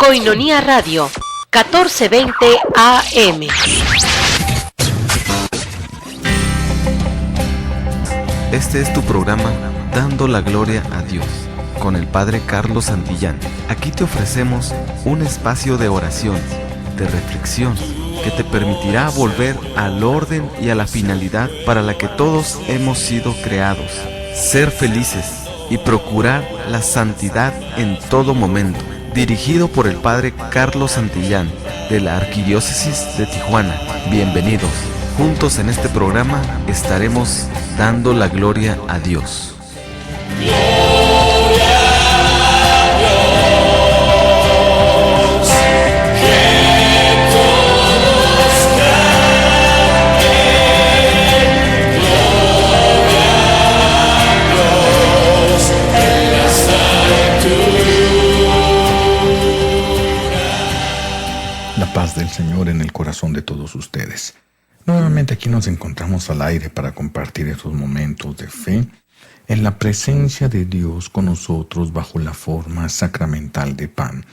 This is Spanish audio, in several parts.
Koinonia Radio, 1420 AM. Este es tu programa Dando la Gloria a Dios, con el Padre Carlos Santillán. Aquí te ofrecemos un espacio de oración, de reflexión, que te permitirá volver al orden y a la finalidad para la que todos hemos sido creados: ser felices y procurar la santidad en todo momento. Dirigido por el Padre Carlos Santillán, de la Arquidiócesis de Tijuana. Bienvenidos. Juntos en este programa estaremos dando la gloria a Dios. La paz del Señor en el corazón de todos ustedes. Nuevamente aquí nos encontramos al aire para compartir estos momentos de fe en la presencia de Dios con nosotros bajo la forma sacramental de pan.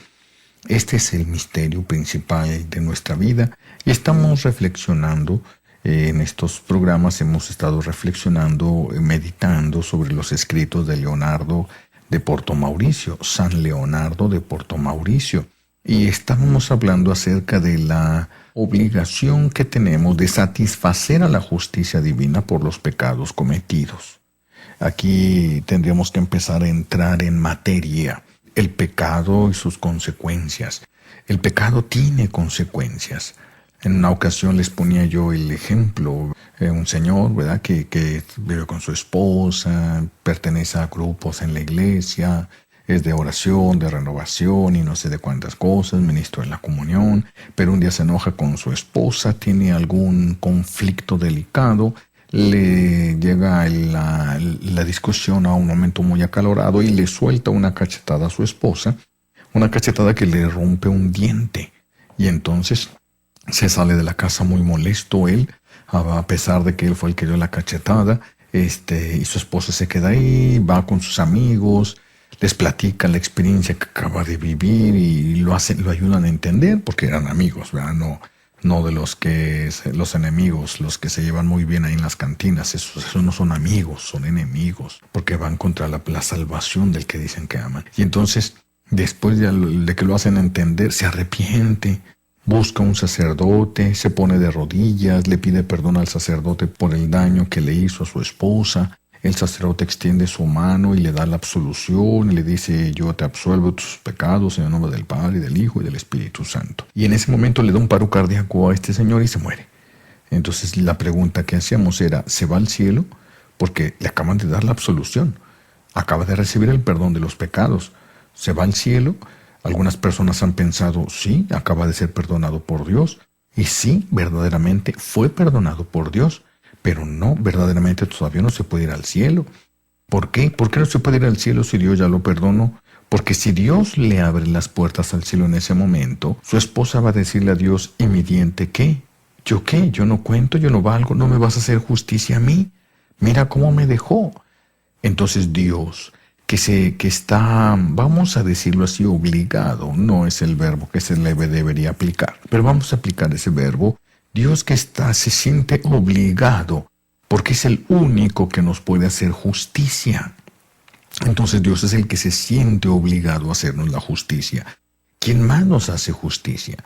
Este es el misterio principal de nuestra vida y estamos reflexionando. En estos programas hemos estado reflexionando, meditando sobre los escritos de Leonardo de Porto Mauricio, San Leonardo de Porto Mauricio. Y estábamos hablando acerca de la obligación que tenemos de satisfacer a la justicia divina por los pecados cometidos. Aquí tendríamos que empezar a entrar en materia. El pecado y sus consecuencias. El pecado tiene consecuencias. En una ocasión les ponía yo el ejemplo, un señor, ¿verdad?, que vive con su esposa, pertenece a grupos en la iglesia, es de oración, de renovación y no sé de cuántas cosas, ministro de la comunión, pero un día se enoja con su esposa, tiene algún conflicto delicado, le llega la discusión a un momento muy acalorado y le suelta una cachetada a su esposa, una cachetada que le rompe un diente. Y entonces se sale de la casa muy molesto él, a pesar de que él fue el que dio la cachetada, y su esposa se queda ahí, va con sus amigos, les platica la experiencia que acaba de vivir y lo ayudan a entender, porque eran amigos, ¿verdad? No de los enemigos, los que se llevan muy bien ahí en las cantinas. Esos no son amigos, son enemigos, porque van contra la salvación del que dicen que aman. Y entonces, después de que lo hacen entender, se arrepiente, busca un sacerdote, se pone de rodillas, le pide perdón al sacerdote por el daño que le hizo a su esposa. El sacerdote extiende su mano y le da la absolución y le dice: yo te absuelvo de tus pecados en el nombre del Padre, y del Hijo y del Espíritu Santo. Y en ese momento le da un paro cardíaco a este señor y se muere. Entonces la pregunta que hacíamos era: ¿se va al cielo? Porque le acaban de dar la absolución. Acaba de recibir el perdón de los pecados. ¿Se va al cielo? Algunas personas han pensado: sí, acaba de ser perdonado por Dios. Y sí, verdaderamente fue perdonado por Dios. Pero no, verdaderamente todavía no se puede ir al cielo. ¿Por qué? ¿Por qué no se puede ir al cielo si Dios ya lo perdonó? Porque si Dios le abre las puertas al cielo en ese momento, su esposa va a decirle a Dios: ¿y mi diente qué? ¿Yo qué? Yo no cuento, yo no valgo, no me vas a hacer justicia a mí. Mira cómo me dejó. Entonces Dios, que está, vamos a decirlo así, obligado, no es el verbo que se le debería aplicar, pero vamos a aplicar ese verbo. Dios que se siente obligado, porque es el único que nos puede hacer justicia. Entonces Dios es el que se siente obligado a hacernos la justicia. ¿Quién más nos hace justicia?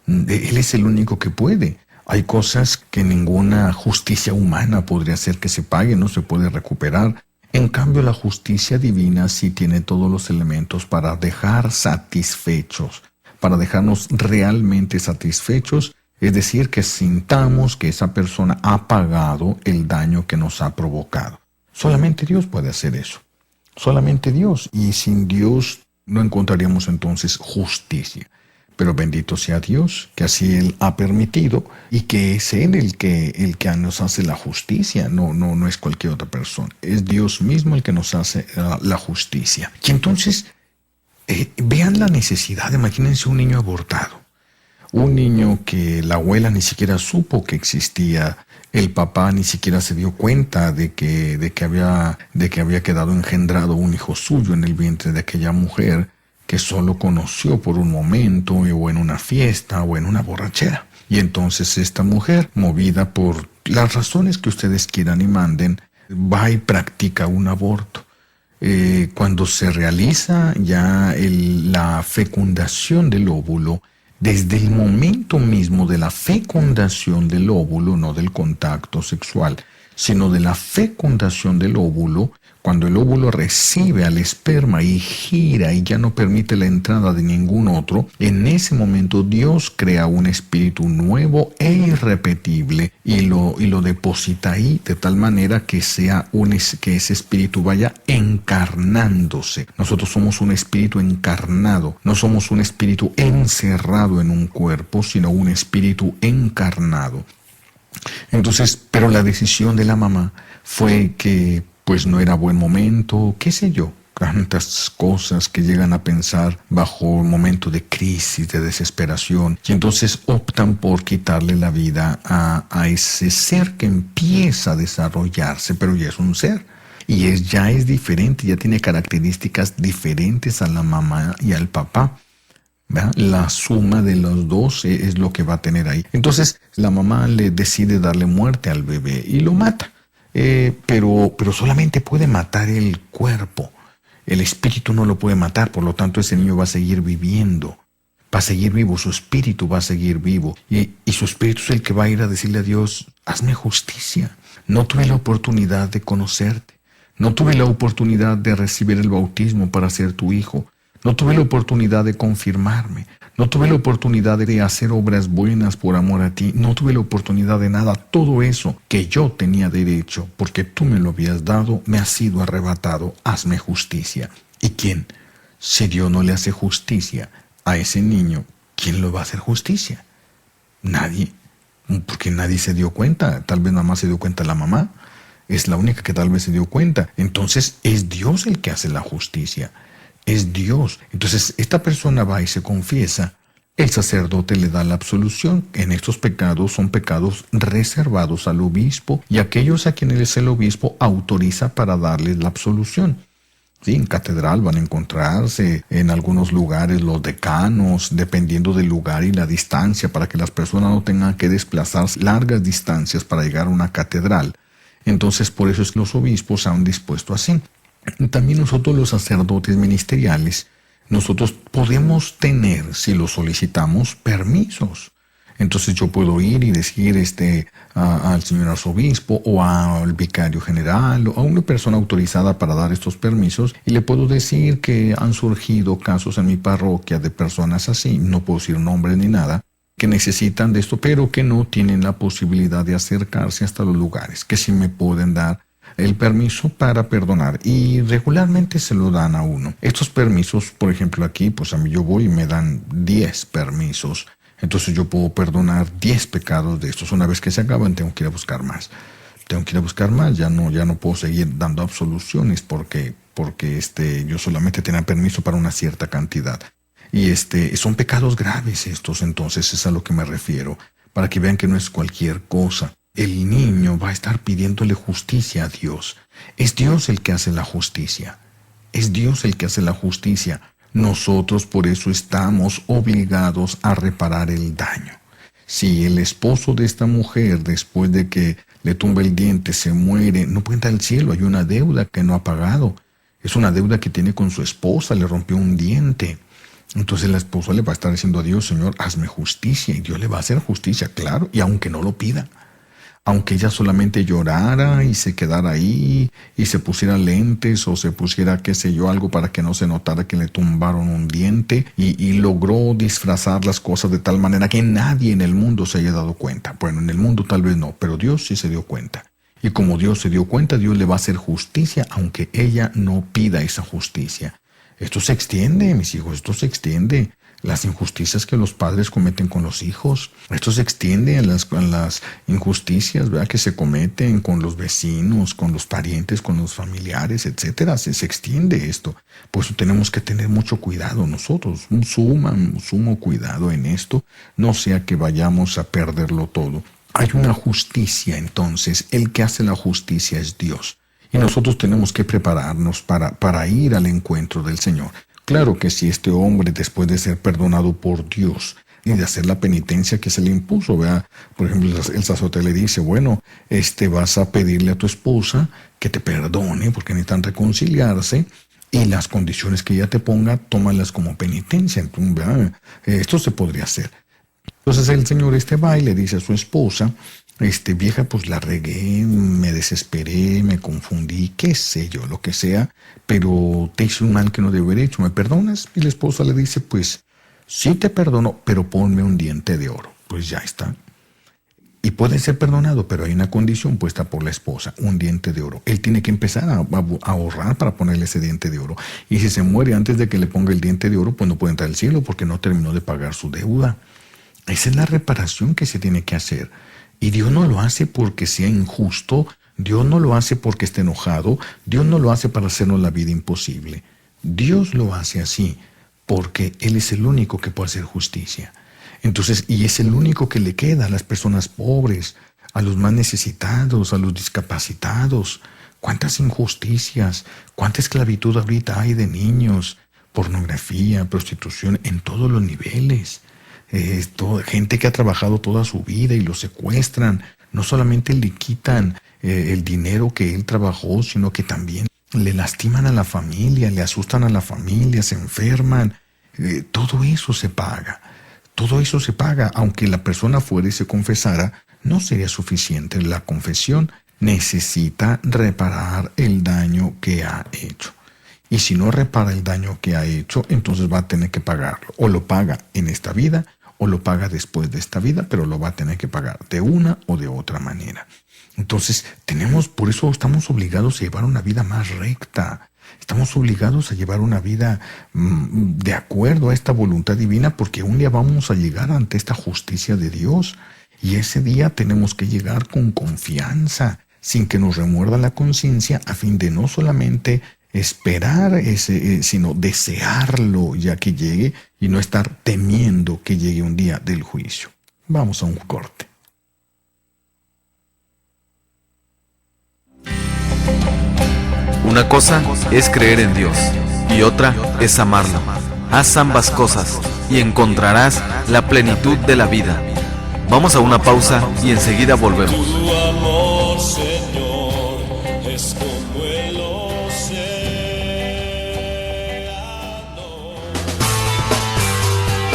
Él es el único que puede. Hay cosas que ninguna justicia humana podría hacer que se pague, no se puede recuperar. En cambio, la justicia divina sí tiene todos los elementos para dejar satisfechos, para dejarnos realmente satisfechos. Es decir, que sintamos que esa persona ha pagado el daño que nos ha provocado. Solamente Dios puede hacer eso. Solamente Dios. Y sin Dios no encontraríamos entonces justicia. Pero bendito sea Dios, que así Él ha permitido y que es Él el que nos hace la justicia. No es cualquier otra persona. Es Dios mismo el que nos hace la justicia. Y entonces, vean la necesidad. Imagínense un niño abortado. Un niño que la abuela ni siquiera supo que existía, el papá ni siquiera se dio cuenta de que había quedado engendrado un hijo suyo en el vientre de aquella mujer que solo conoció por un momento o en una fiesta o en una borrachera. Y entonces esta mujer, movida por las razones que ustedes quieran y manden, va y practica un aborto. Cuando se realiza ya la fecundación del óvulo, desde el momento mismo de la fecundación del óvulo, no del contacto sexual, sino de la fecundación del óvulo, cuando el óvulo recibe al esperma y gira y ya no permite la entrada de ningún otro, en ese momento Dios crea un espíritu nuevo e irrepetible y lo deposita ahí de tal manera que que ese espíritu vaya encarnándose. Nosotros somos un espíritu encarnado, no somos un espíritu encerrado en un cuerpo, sino un espíritu encarnado. Entonces, pero la decisión de la mamá fue que pues no era buen momento, qué sé yo, tantas cosas que llegan a pensar bajo un momento de crisis, de desesperación, y entonces optan por quitarle la vida a ese ser que empieza a desarrollarse, pero ya es un ser. Y ya es diferente, ya tiene características diferentes a la mamá y al papá. ¿Verdad? La suma de los dos es lo que va a tener ahí. Entonces la mamá le decide darle muerte al bebé y lo mata. Pero solamente puede matar el cuerpo. El espíritu no lo puede matar, por lo tanto ese niño va a seguir viviendo. Va a seguir vivo, su espíritu va a seguir vivo. Y su espíritu es el que va a ir a decirle a Dios, hazme justicia. No tuve la oportunidad de conocerte. No tuve la oportunidad de recibir el bautismo para ser tu hijo. No tuve la oportunidad de confirmarme. No tuve la oportunidad de hacer obras buenas por amor a ti. No tuve la oportunidad de nada. Todo eso que yo tenía derecho, porque tú me lo habías dado, me ha sido arrebatado. Hazme justicia. ¿Y quién? Si Dios no le hace justicia a ese niño, ¿quién lo va a hacer justicia? Nadie. Porque nadie se dio cuenta. Tal vez nada más se dio cuenta la mamá. Es la única que tal vez se dio cuenta. Entonces es Dios el que hace la justicia. Es Dios. Entonces esta persona va y se confiesa. El sacerdote le da la absolución. En estos pecados son pecados reservados al obispo y aquellos a quienes el obispo autoriza para darles la absolución. Sí, en catedral van a encontrarse en algunos lugares los decanos, dependiendo del lugar y la distancia, para que las personas no tengan que desplazarse largas distancias para llegar a una catedral. Entonces por eso es que los obispos han dispuesto así. También nosotros los sacerdotes ministeriales, nosotros podemos tener, si lo solicitamos, permisos. Entonces yo puedo ir y decir al señor arzobispo o al vicario general o a una persona autorizada para dar estos permisos y le puedo decir que han surgido casos en mi parroquia de personas así, no puedo decir nombres ni nada, que necesitan de esto, pero que no tienen la posibilidad de acercarse hasta los lugares, que sí me pueden dar el permiso para perdonar y regularmente se lo dan a uno. Estos permisos, por ejemplo aquí, pues a mí yo voy y me dan 10 permisos. Entonces yo puedo perdonar 10 pecados de estos. Una vez que se acaban tengo que ir a buscar más. Ya no puedo seguir dando absoluciones porque yo solamente tenía permiso para una cierta cantidad. Y son pecados graves estos, entonces es a lo que me refiero, para que vean que no es cualquier cosa. El niño va a estar pidiéndole justicia a Dios. Es Dios el que hace la justicia. Es Dios el que hace la justicia. Nosotros por eso estamos obligados a reparar el daño. Si el esposo de esta mujer, después de que le tumba el diente, se muere, no puede entrar al cielo. Hay una deuda que no ha pagado. Es una deuda que tiene con su esposa, le rompió un diente. Entonces la esposa le va a estar diciendo a Dios, Señor, hazme justicia. Y Dios le va a hacer justicia, claro, y aunque no lo pida. Aunque ella solamente llorara y se quedara ahí y se pusiera lentes o se pusiera, qué sé yo, algo para que no se notara que le tumbaron un diente y logró disfrazar las cosas de tal manera que nadie en el mundo se haya dado cuenta. Bueno, en el mundo tal vez no, pero Dios sí se dio cuenta. Y como Dios se dio cuenta, Dios le va a hacer justicia aunque ella no pida esa justicia. Esto se extiende, mis hijos, esto se extiende. Las injusticias que los padres cometen con los hijos. Esto se extiende a las injusticias, ¿verdad?, que se cometen con los vecinos, con los parientes, con los familiares, etcétera. Se extiende esto. Por eso tenemos que tener mucho cuidado nosotros, un sumo cuidado en esto, no sea que vayamos a perderlo todo. Hay una justicia, entonces, el que hace la justicia es Dios. Y nosotros tenemos que prepararnos para ir al encuentro del Señor. Claro que si este hombre, después de ser perdonado por Dios y de hacer la penitencia que se le impuso, ¿verdad? Por ejemplo, el sacerdote le dice, bueno, vas a pedirle a tu esposa que te perdone porque necesitan reconciliarse, y las condiciones que ella te ponga, tómalas como penitencia. Entonces, ¿verdad? Esto se podría hacer. Entonces el señor va y le dice a su esposa, vieja, pues la regué, me desesperé, me confundí, qué sé yo, lo que sea, pero te hice un mal que no debo haber hecho, ¿me perdonas? Y la esposa le dice, pues sí te perdono, pero ponme un diente de oro. Pues ya está. Y puede ser perdonado, pero hay una condición puesta por la esposa, un diente de oro. Él tiene que empezar a ahorrar para ponerle ese diente de oro. Y si se muere antes de que le ponga el diente de oro, pues no puede entrar al cielo porque no terminó de pagar su deuda. Esa es la reparación que se tiene que hacer. Y Dios no lo hace porque sea injusto, Dios no lo hace porque esté enojado, Dios no lo hace para hacernos la vida imposible. Dios lo hace así porque Él es el único que puede hacer justicia. Entonces, y es el único que le queda a las personas pobres, a los más necesitados, a los discapacitados. ¿Cuántas injusticias, cuánta esclavitud ahorita hay de niños? Pornografía, prostitución en todos los niveles. Gente que ha trabajado toda su vida y lo secuestran. No solamente le quitan el dinero que él trabajó, sino que también le lastiman a la familia, le asustan a la familia, se enferman. Todo eso se paga. Todo eso se paga. Aunque la persona fuera y se confesara, no sería suficiente. La confesión necesita reparar el daño que ha hecho. Y si no repara el daño que ha hecho, entonces va a tener que pagarlo. O lo paga en esta vida, o lo paga después de esta vida, pero lo va a tener que pagar de una o de otra manera. Entonces, por eso estamos obligados a llevar una vida más recta. Estamos obligados a llevar una vida de acuerdo a esta voluntad divina, porque un día vamos a llegar ante esta justicia de Dios. Y ese día tenemos que llegar con confianza, sin que nos remuerda la conciencia, a fin de no solamente esperar sino desearlo ya que llegue y no estar temiendo que llegue un día del juicio. Vamos a un corte. Una cosa es creer en Dios y otra es amarlo. Haz ambas cosas y encontrarás la plenitud de la vida. Vamos a una pausa y enseguida volvemos. Tu amor, Señor, es como el océano.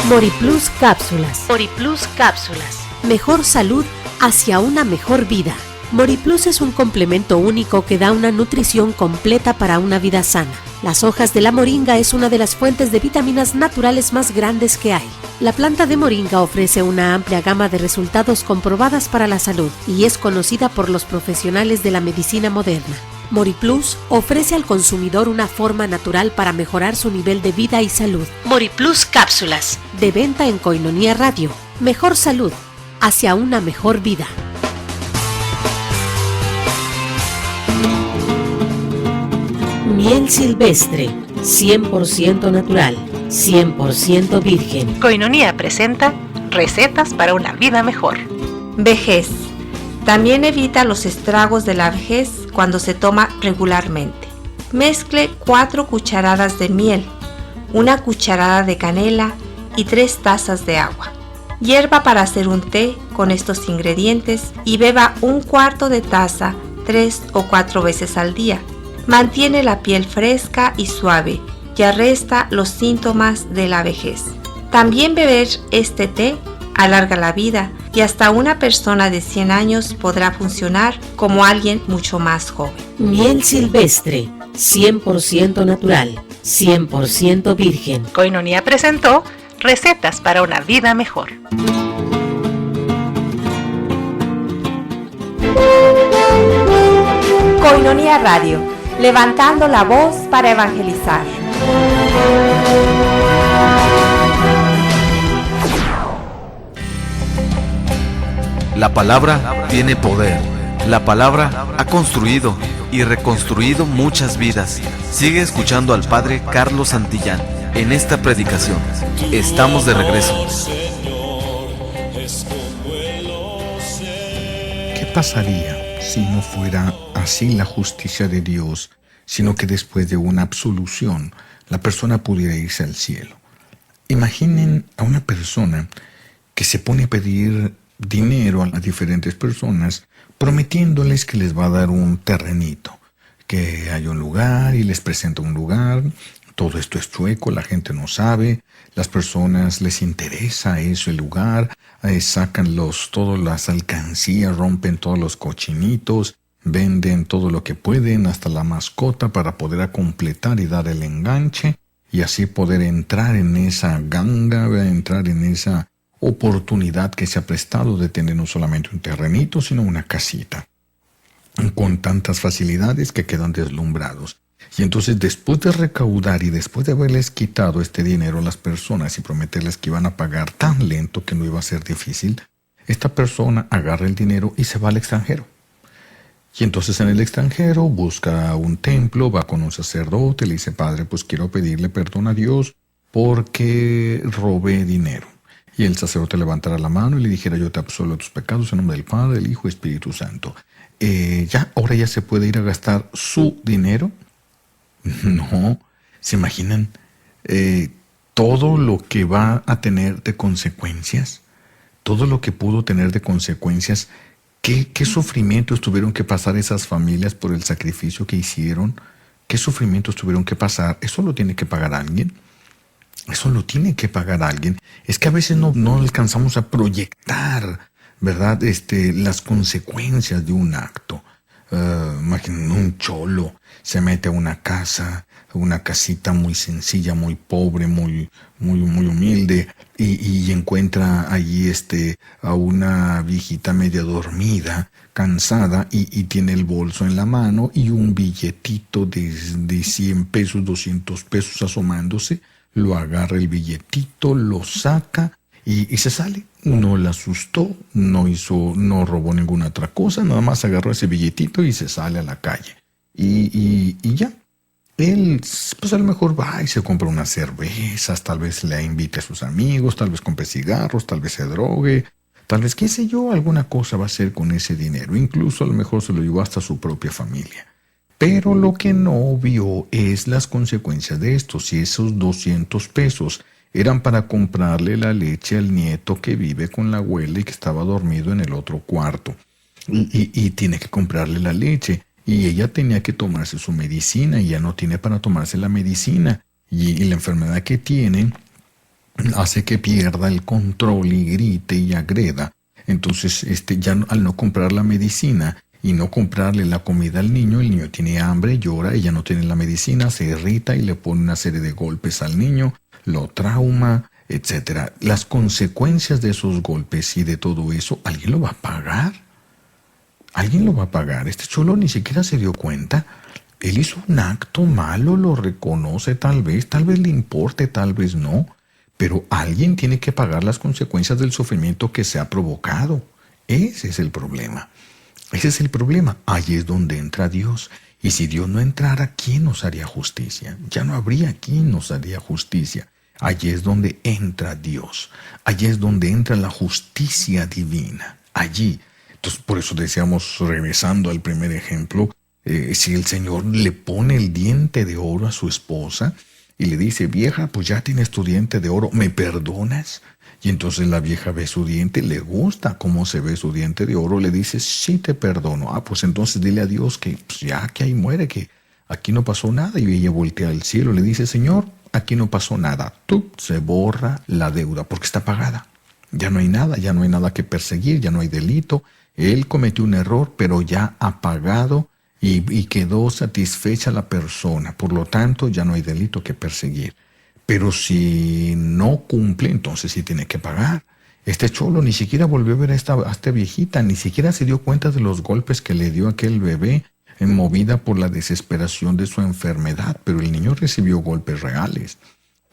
Moriplus Cápsulas. Moriplus Cápsulas. Mejor salud hacia una mejor vida. Moriplus es un complemento único que da una nutrición completa para una vida sana. Las hojas de la moringa es una de las fuentes de vitaminas naturales más grandes que hay. La planta de moringa ofrece una amplia gama de resultados comprobadas para la salud y es conocida por los profesionales de la medicina moderna. Moriplus ofrece al consumidor una forma natural para mejorar su nivel de vida y salud. Moriplus Cápsulas, de venta en Koinonia Radio. Mejor salud hacia una mejor vida. Miel silvestre, 100% natural, 100% virgen. Koinonia presenta recetas para una vida mejor. Vejez. También evita los estragos de la vejez cuando se toma regularmente. Mezcle 4 cucharadas de miel, 1 cucharada de canela y 3 tazas de agua. Hierva para hacer un té con estos ingredientes y beba 1/4 de taza 3 o 4 veces al día. Mantiene la piel fresca y suave y arresta los síntomas de la vejez. También beber este té alarga la vida y hasta una persona de 100 años podrá funcionar como alguien mucho más joven. Miel silvestre, 100% natural, 100% virgen. Koinonia presentó recetas para una vida mejor. Koinonia Radio, levantando la voz para evangelizar. La palabra tiene poder. La palabra ha construido y reconstruido muchas vidas. Sigue escuchando al Padre Carlos Santillán en esta predicación. Estamos de regreso. ¿Qué pasaría si no fuera así la justicia de Dios, sino que después de una absolución, la persona pudiera irse al cielo. Imaginen a una persona que se pone a pedir dinero a diferentes personas, prometiéndoles que les va a dar un terrenito, que hay un lugar y les presenta un lugar. Todo esto es chueco, la gente no sabe, las personas les interesa eso, el lugar, sacan todas las alcancías, rompen todos los cochinitos, venden todo lo que pueden, hasta la mascota, para poder completar y dar el enganche, y así poder entrar en esa ganga, entrar en esa oportunidad que se ha prestado de tener no solamente un terrenito, sino una casita, con tantas facilidades que quedan deslumbrados. Y entonces, después de recaudar y después de haberles quitado este dinero a las personas y prometerles que iban a pagar tan lento que no iba a ser difícil, esta persona agarra el dinero y se va al extranjero. Y entonces en el extranjero busca un templo, va con un sacerdote, le dice: Padre, pues quiero pedirle perdón a Dios porque robé dinero. Y el sacerdote levantara la mano y le dijera: yo te absolvo tus pecados en nombre del Padre, del Hijo y Espíritu Santo. Ahora ya se puede ir a gastar su dinero. No, ¿se imaginan todo lo que va a tener de consecuencias? Todo lo que pudo tener de consecuencias. ¿Qué sufrimientos tuvieron que pasar esas familias por el sacrificio que hicieron? ¿Qué sufrimientos tuvieron que pasar? ¿Eso lo tiene que pagar alguien? Eso lo tiene que pagar alguien. Es que a veces no alcanzamos a proyectar, ¿verdad? Las consecuencias de un acto. Imaginen, un cholo se mete a una casa, una casita muy sencilla, muy pobre, muy humilde, y encuentra allí a una viejita media dormida, cansada, y tiene el bolso en la mano y un billetito de 100 pesos, 200 pesos asomándose. Lo agarra el billetito, lo saca y se sale. No le asustó, no robó ninguna otra cosa, nada más agarró ese billetito y se sale a la calle. Y ya. Él, pues a lo mejor va y se compra unas cervezas, tal vez le invite a sus amigos, tal vez compre cigarros, tal vez se drogue, tal vez, qué sé yo, alguna cosa va a hacer con ese dinero. Incluso a lo mejor se lo llevó hasta su propia familia. Pero lo que no vio es las consecuencias de esto. Si esos 200 pesos eran para comprarle la leche al nieto que vive con la abuela y que estaba dormido en el otro cuarto, y tiene que comprarle la leche, y ella tenía que tomarse su medicina y ya no tiene para tomarse la medicina, y la enfermedad que tiene hace que pierda el control y grite y agreda. Entonces ya al no comprar la medicina y no comprarle la comida al niño, el niño tiene hambre, llora, ella no tiene la medicina, se irrita y le pone una serie de golpes al niño, lo trauma, etc. Las consecuencias de esos golpes y de todo eso, ¿alguien lo va a pagar? Alguien lo va a pagar. Este cholo ni siquiera se dio cuenta. Él hizo un acto malo, lo reconoce tal vez le importe, tal vez no, pero alguien tiene que pagar las consecuencias del sufrimiento que se ha provocado. Ese es el problema. Ese es el problema. Allí es donde entra Dios. Y si Dios no entrara, ¿quién nos haría justicia? Ya no habría quien nos haría justicia. Allí es donde entra Dios. Allí es donde entra la justicia divina. Allí. Entonces, por eso decíamos, regresando al primer ejemplo, si el Señor le pone el diente de oro a su esposa y le dice: vieja, pues ya tienes tu diente de oro, ¿me perdonas? Y entonces la vieja ve su diente, le gusta cómo se ve su diente de oro, le dice: sí, te perdono. Pues entonces dile a Dios que pues ya que ahí muere, que aquí no pasó nada. Y ella voltea al cielo, le dice: Señor, aquí no pasó nada. Se borra la deuda porque está pagada. Ya no hay nada que perseguir, ya no hay delito. Él cometió un error, pero ya ha pagado y quedó satisfecha la persona. Por lo tanto, ya no hay delito que perseguir. Pero si no cumple, entonces sí tiene que pagar. Este cholo ni siquiera volvió a ver a esta viejita, ni siquiera se dio cuenta de los golpes que le dio aquel bebé, movida por la desesperación de su enfermedad. Pero el niño recibió golpes reales.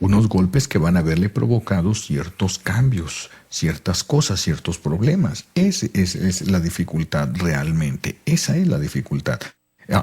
Unos golpes que van a haberle provocado ciertos cambios, ciertas cosas, ciertos problemas. Esa es la dificultad realmente. Esa es la dificultad.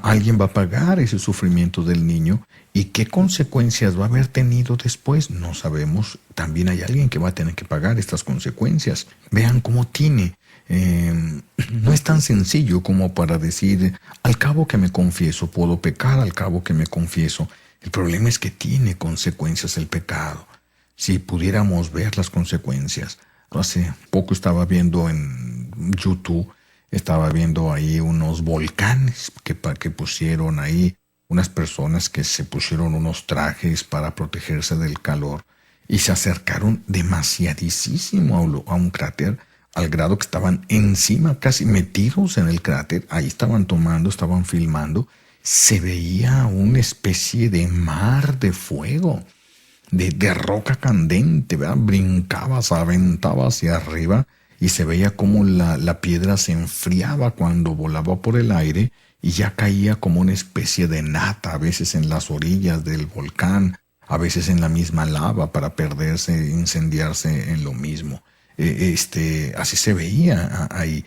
Alguien va a pagar ese sufrimiento del niño, y qué consecuencias va a haber tenido después, no sabemos. También hay alguien que va a tener que pagar estas consecuencias. Vean cómo tiene. No es tan sencillo como para decir: al cabo que me confieso, puedo pecar, al cabo que me confieso. El problema es que tiene consecuencias el pecado. Si pudiéramos ver las consecuencias. Hace poco estaba viendo en YouTube, estaba viendo ahí unos volcanes que pusieron ahí, unas personas que se pusieron unos trajes para protegerse del calor y se acercaron demasiadísimo a un cráter, al grado que estaban encima, casi metidos en el cráter. Ahí estaban tomando, estaban filmando. Se veía una especie de mar de fuego, de roca candente, ¿verdad? Brincaba, se aventaba hacia arriba y se veía como la piedra se enfriaba cuando volaba por el aire y ya caía como una especie de nata, a veces en las orillas del volcán, a veces en la misma lava para perderse, incendiarse en lo mismo. Así se veía ahí.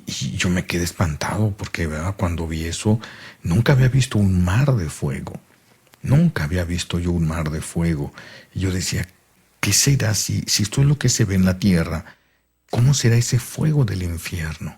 Y yo me quedé espantado porque, ¿verdad?, cuando vi eso, nunca había visto un mar de fuego. Nunca había visto yo un mar de fuego. Y yo decía, ¿qué será si esto es lo que se ve en la tierra? ¿Cómo será ese fuego del infierno?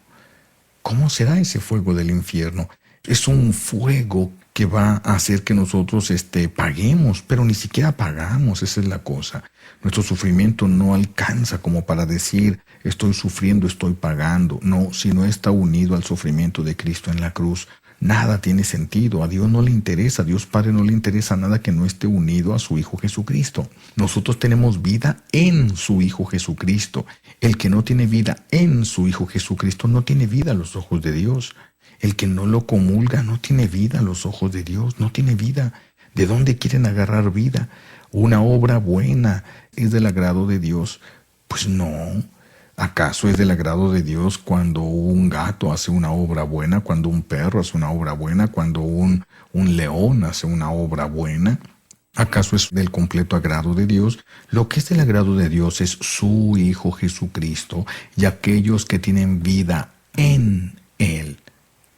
¿Cómo será ese fuego del infierno? Es un fuego que va a hacer que nosotros paguemos, pero ni siquiera pagamos, esa es la cosa. Nuestro sufrimiento no alcanza como para decir, estoy sufriendo, estoy pagando. No, si no está unido al sufrimiento de Cristo en la cruz, nada tiene sentido. A Dios no le interesa, a Dios Padre no le interesa nada que no esté unido a su Hijo Jesucristo. Nosotros tenemos vida en su Hijo Jesucristo. El que no tiene vida en su Hijo Jesucristo no tiene vida a los ojos de Dios. El que no lo comulga no tiene vida a los ojos de Dios, no tiene vida. ¿De dónde quieren agarrar vida? ¿Una obra buena es del agrado de Dios? Pues no. ¿Acaso es del agrado de Dios cuando un gato hace una obra buena, cuando un perro hace una obra buena, cuando un león hace una obra buena? ¿Acaso es del completo agrado de Dios? Lo que es del agrado de Dios es su Hijo Jesucristo y aquellos que tienen vida en Él.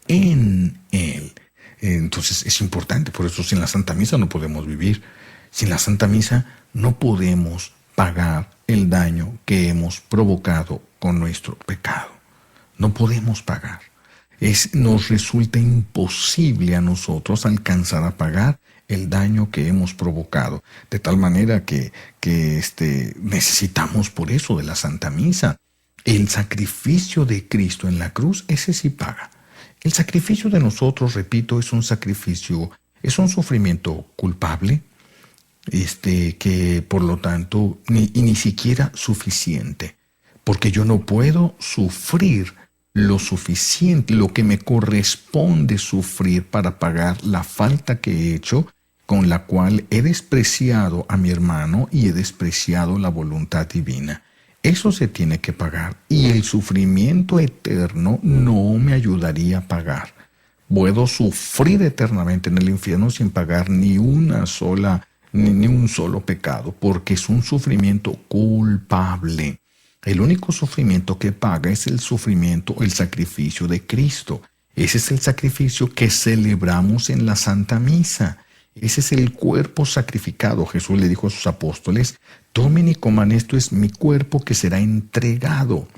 En Él. Entonces es importante, por eso sin la Santa Misa no podemos vivir. Sin la Santa Misa no podemos pagar el daño que hemos provocado con nuestro pecado. No podemos pagar. Nos resulta imposible a nosotros alcanzar a pagar el daño que hemos provocado. De tal manera que necesitamos por eso de la Santa Misa. El sacrificio de Cristo en la cruz, ese sí paga. El sacrificio de nosotros, repito, es un sacrificio, es un sufrimiento culpable, que por lo tanto ni siquiera suficiente, porque yo no puedo sufrir lo suficiente, lo que me corresponde sufrir para pagar la falta que he hecho, con la cual he despreciado a mi hermano y he despreciado la voluntad divina. Eso se tiene que pagar y el sufrimiento eterno no me ayudaría a pagar. Puedo sufrir eternamente en el infierno sin pagar ni un solo pecado, porque es un sufrimiento culpable. El único sufrimiento que paga es el sacrificio de Cristo. Ese es el sacrificio que celebramos en la Santa Misa. Ese es el cuerpo sacrificado. Jesús le dijo a sus apóstoles, tomen y coman, esto es mi cuerpo que será entregado.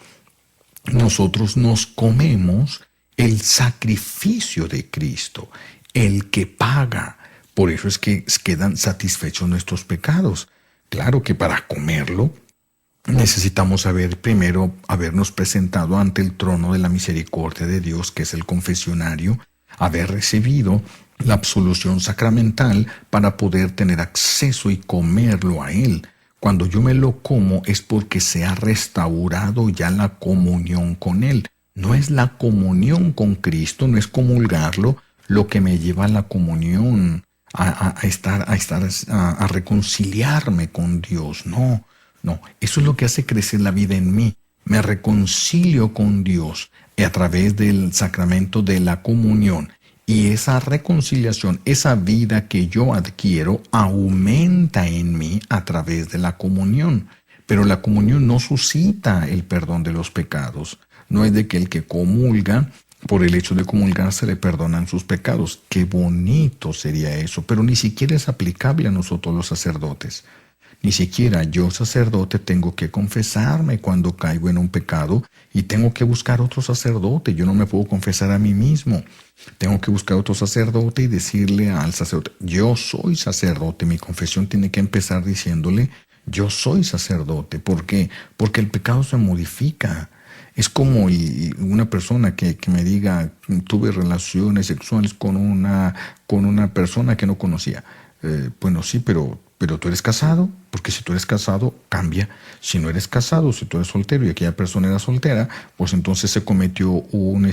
Nosotros nos comemos el sacrificio de Cristo, el que paga. Por eso es que quedan satisfechos nuestros pecados. Claro que para comerlo necesitamos primero habernos presentado ante el trono de la misericordia de Dios, que es el confesionario, haber recibido la absolución sacramental para poder tener acceso y comerlo a Él. Cuando yo me lo como es porque se ha restaurado ya la comunión con Él. No es la comunión con Cristo, no es comulgarlo lo que me lleva a la comunión, a reconciliarme con Dios. No, eso es lo que hace crecer la vida en mí. Me reconcilio con Dios a través del sacramento de la comunión. Y esa reconciliación, esa vida que yo adquiero, aumenta en mí a través de la comunión. Pero la comunión no suscita el perdón de los pecados. No es de que el que comulga, por el hecho de comulgar, se le perdonan sus pecados. Qué bonito sería eso, pero ni siquiera es aplicable a nosotros los sacerdotes. Ni siquiera yo, sacerdote, tengo que confesarme cuando caigo en un pecado y tengo que buscar otro sacerdote. Yo no me puedo confesar a mí mismo. Tengo que buscar otro sacerdote y decirle al sacerdote, yo soy sacerdote. Mi confesión tiene que empezar diciéndole, yo soy sacerdote. ¿Por qué? Porque el pecado se modifica. Es como una persona que me diga, tuve relaciones sexuales con una persona que no conocía. Bueno, sí, pero tú eres casado, porque si tú eres casado, cambia. Si no eres casado, si tú eres soltero y aquella persona era soltera, pues entonces se cometió una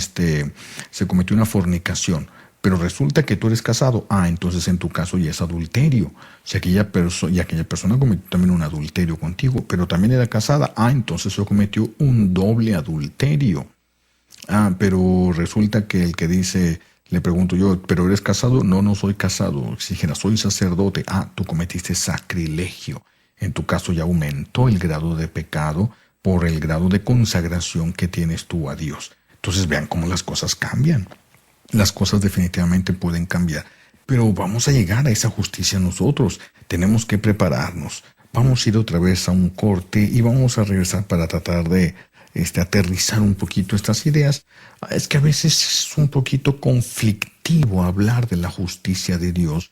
fornicación. Pero resulta que tú eres casado, entonces en tu caso ya es adulterio. Si aquella persona cometió también un adulterio contigo, pero también era casada, entonces se cometió un doble adulterio. Pero resulta que el que dice, le pregunto yo, ¿pero eres casado? No soy casado. Si dijera, soy sacerdote, tú cometiste sacrilegio. En tu caso ya aumentó el grado de pecado por el grado de consagración que tienes tú a Dios. Entonces vean cómo las cosas cambian. Las cosas definitivamente pueden cambiar, pero vamos a llegar a esa justicia nosotros. Tenemos que prepararnos. Vamos a ir otra vez a un corte y vamos a regresar para tratar de aterrizar un poquito estas ideas. Es que a veces es un poquito conflictivo hablar de la justicia de Dios.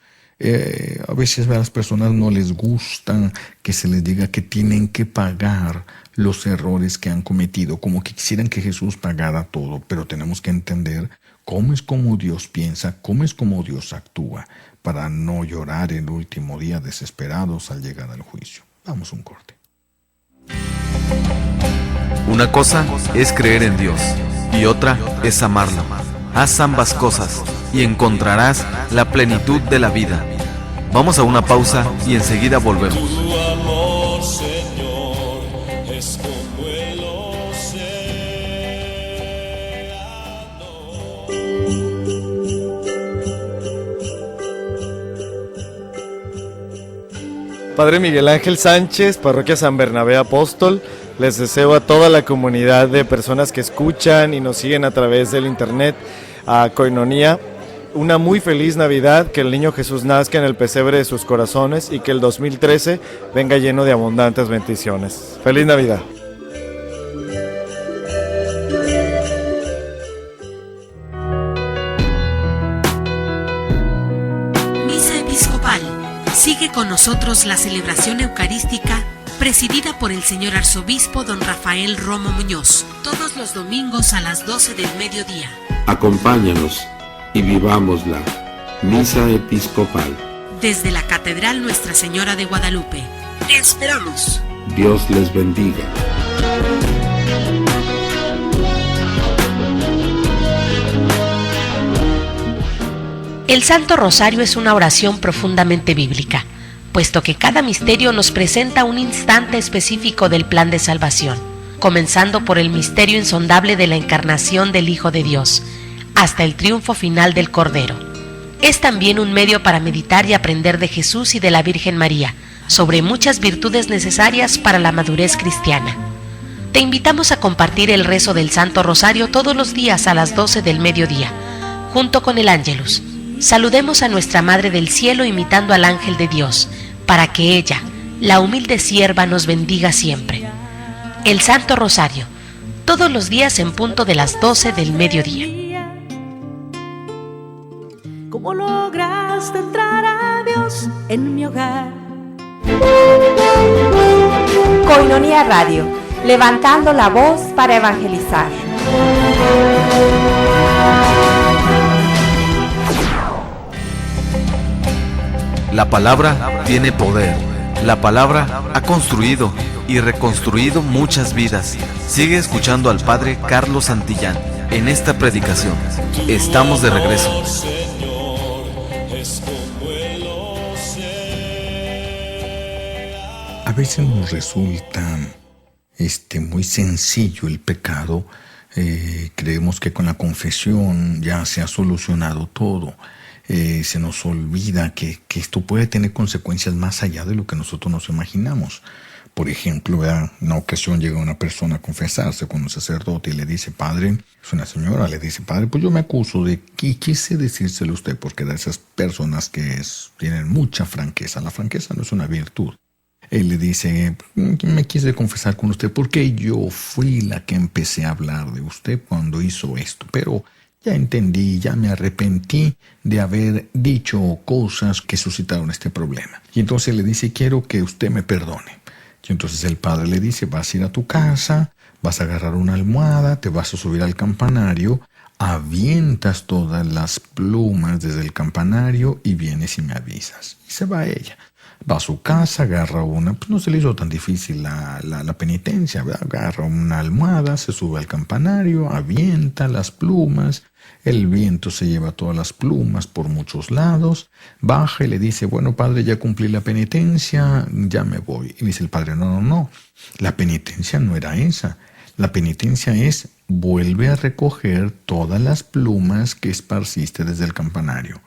A veces a las personas no les gusta que se les diga que tienen que pagar los errores que han cometido, como que quisieran que Jesús pagara todo, pero tenemos que entender cómo es como Dios piensa, cómo es como Dios actúa, para no llorar el último día desesperados al llegar al juicio. Vamos a un corte. Una cosa es creer en Dios y otra es amarlo. Haz ambas cosas y encontrarás la plenitud de la vida. Vamos a una pausa y enseguida volvemos. Tu amor, Señor, es como el océano. Padre Miguel Ángel Sánchez, Parroquia San Bernabé Apóstol. Les deseo a toda la comunidad de personas que escuchan y nos siguen a través del internet, a Koinonía, una muy feliz Navidad, que el niño Jesús nazca en el pesebre de sus corazones y que el 2013 venga lleno de abundantes bendiciones. ¡Feliz Navidad! Misa Episcopal. Sigue con nosotros la celebración eucarística presidida por el señor arzobispo don Rafael Romo Muñoz, todos los domingos a las 12 del mediodía. Acompáñanos y vivamos la Misa Episcopal. Desde la Catedral Nuestra Señora de Guadalupe. ¡Te esperamos! Dios les bendiga. El Santo Rosario es una oración profundamente bíblica, puesto que cada misterio nos presenta un instante específico del plan de salvación, comenzando por el misterio insondable de la encarnación del Hijo de Dios, hasta el triunfo final del Cordero. Es también un medio para meditar y aprender de Jesús y de la Virgen María, sobre muchas virtudes necesarias para la madurez cristiana. Te invitamos a compartir el rezo del Santo Rosario todos los días a las 12 del mediodía, junto con el Ángelus. Saludemos a nuestra Madre del Cielo imitando al ángel de Dios, para que ella, la humilde sierva, nos bendiga siempre. El Santo Rosario, todos los días en punto de las 12 del mediodía. ¿Cómo lograste entrar a Dios en mi hogar? Koinonía Radio, levantando la voz para evangelizar. La palabra tiene poder. La palabra ha construido y reconstruido muchas vidas. Sigue escuchando al Padre Carlos Santillán en esta predicación. Estamos de regreso. A veces nos resulta muy sencillo el pecado. Creemos que con la confesión ya se ha solucionado todo. Se nos olvida que esto puede tener consecuencias más allá de lo que nosotros nos imaginamos. Por ejemplo, en una ocasión llega una persona a confesarse con un sacerdote y le dice, padre, es una señora, le dice, padre, pues yo me acuso de que quise decírselo a usted, porque de esas personas que tienen mucha franqueza. La franqueza no es una virtud. Él le dice, me quise confesar con usted porque yo fui la que empecé a hablar de usted cuando hizo esto, pero ya entendí, ya me arrepentí de haber dicho cosas que suscitaron este problema. Y entonces le dice, quiero que usted me perdone. Y entonces el padre le dice, vas a ir a tu casa, vas a agarrar una almohada, te vas a subir al campanario, avientas todas las plumas desde el campanario y vienes y me avisas. Y se va ella. Va a su casa, agarra una, pues no se le hizo tan difícil la penitencia, ¿verdad? Agarra una almohada, se sube al campanario, avienta las plumas, el viento se lleva todas las plumas por muchos lados, baja y le dice, bueno padre, ya cumplí la penitencia, ya me voy. Y dice el padre, no, la penitencia no era esa, la penitencia es, vuelve a recoger todas las plumas que esparciste desde el campanario.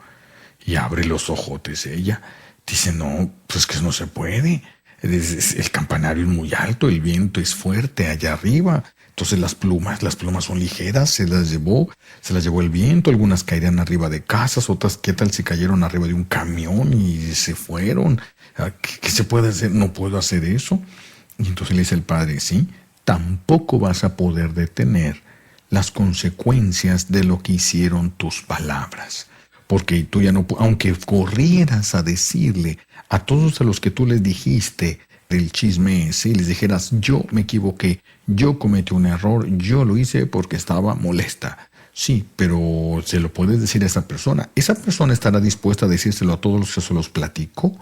Y abre los ojotes ella. Dice, no, pues que no se puede. El campanario es muy alto, el viento es fuerte allá arriba. Entonces las plumas son ligeras, se las llevó el viento. Algunas caerían arriba de casas, otras, ¿qué tal si cayeron arriba de un camión y se fueron? ¿Qué se puede hacer? No puedo hacer eso. Y entonces le dice el padre, sí, tampoco vas a poder detener las consecuencias de lo que hicieron tus palabras. Porque tú ya no, aunque corrieras a decirle a todos a los que tú les dijiste del chisme ese, y les dijeras, yo me equivoqué, yo cometí un error, yo lo hice porque estaba molesta. Sí, pero se lo puedes decir a esa persona. ¿Esa persona estará dispuesta a decírselo a todos los que se los platicó?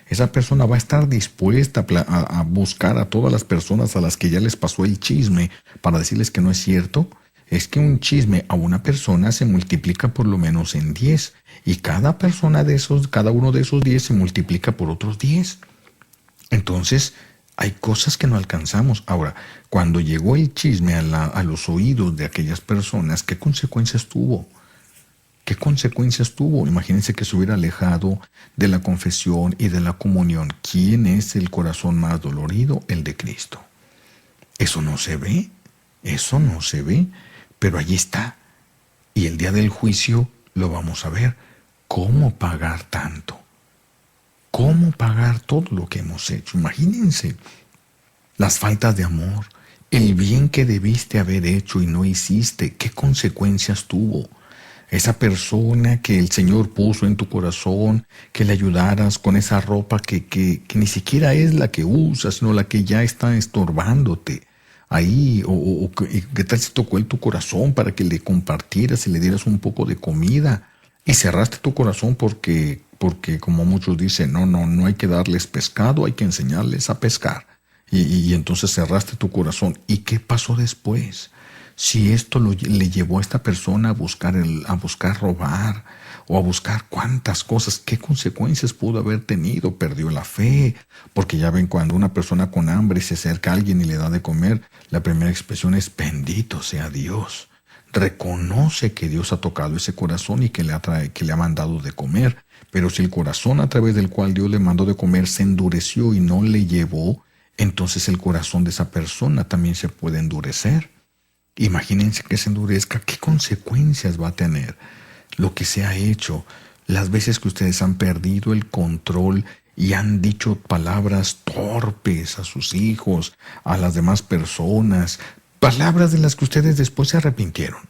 Esa persona va a estar dispuesta a buscar a todas las personas a las que ya les pasó el chisme para decirles que no es cierto. Es que un chisme a una persona se multiplica por lo menos en 10 y cada uno de esos 10 se multiplica por otros 10. Entonces, hay cosas que no alcanzamos. Ahora, cuando llegó el chisme a los oídos de aquellas personas, ¿qué consecuencias tuvo? ¿Qué consecuencias tuvo? Imagínense que se hubiera alejado de la confesión y de la comunión. ¿Quién es el corazón más dolorido? El de Cristo. Eso no se ve. Pero allí está. Y el día del juicio lo vamos a ver. ¿Cómo pagar tanto? ¿Cómo pagar todo lo que hemos hecho? Imagínense las faltas de amor, el bien que debiste haber hecho y no hiciste. ¿Qué consecuencias tuvo? Esa persona que el Señor puso en tu corazón, que le ayudaras con esa ropa que ni siquiera es la que usas, sino la que ya está estorbándote. Ahí, ¿qué tal si tocó tu corazón para que le compartieras y le dieras un poco de comida? Y cerraste tu corazón porque como muchos dicen, no hay que darles pescado, hay que enseñarles a pescar. Y entonces cerraste tu corazón. ¿Y qué pasó después? Si esto le llevó a esta persona a buscar robar o a buscar cuántas cosas, ¿qué consecuencias pudo haber tenido? Perdió la fe, porque ya ven, cuando una persona con hambre se acerca a alguien y le da de comer, la primera expresión es bendito sea Dios. Reconoce que Dios ha tocado ese corazón y que le ha mandado de comer. Pero si el corazón a través del cual Dios le mandó de comer se endureció y no le llevó, entonces el corazón de esa persona también se puede endurecer. Imagínense que se endurezca, ¿qué consecuencias va a tener lo que se ha hecho? Las veces que ustedes han perdido el control y han dicho palabras torpes a sus hijos, a las demás personas, palabras de las que ustedes después se arrepintieron,